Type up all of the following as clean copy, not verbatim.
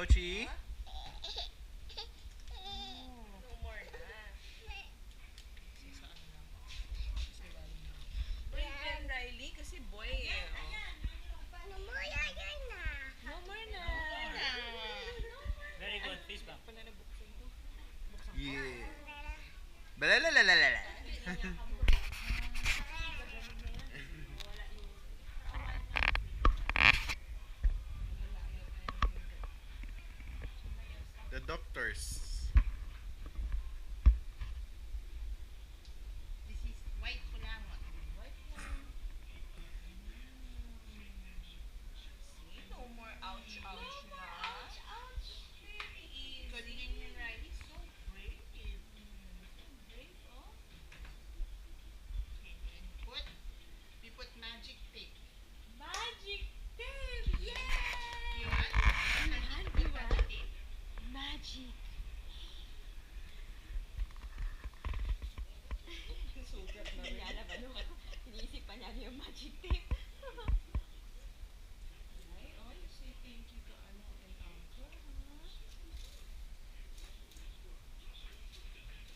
Ouchie? No more na. Brave yan, Riley, kasi boy eh. No more yan na. No more na. Very good. Fist bump. Pala nabuksan to. Yeah. Balalalalala. The doctors. This is white kulangot. See, no more ouch, ouch na. Galing yun, Riley. So brave. Brave, oh. Okay, and we put magic tape. Magic tape! Yay! You want? You want magic tape? Magic. Sugat na rin. Alam ano, iniisip pa niya yung magic tape. Ay, oh, you say thank you to auntie and uncle, huh?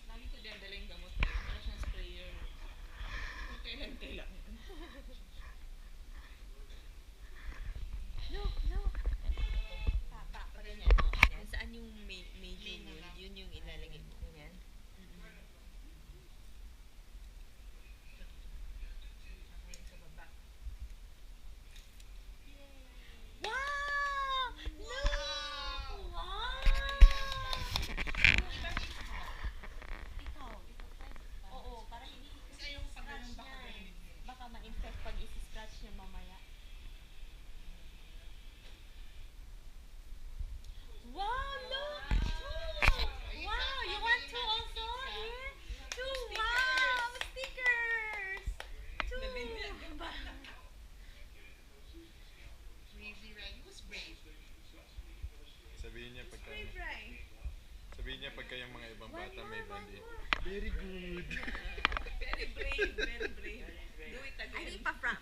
Lagi ko din dala yung gamot ko. Para siyang sprayer. Kung kailan. No, no. Pa, ganyan. Oh, ganyan. Saan yung major wound? Yun yung ilalagay mo. Ganyan. Sa baba. Wow! No! Wow! Ikaw, oo, para hindi Kasi ayoko pag ganun scratch baka niya. ganun. Baka ma-infect pag isi-scratch niya mamaya. Wow, look! Two! Wow, you want two also? Here? Two! Wow! Stickers! Two! Bravely, Riley was brave. Sabihin niya pagka Brave, Riley. Sabihin niya pagka yung mga ibang One bata more, may one bandi. more. Very good. Very brave, very brave. Do it again. Ay, di pa, Frank.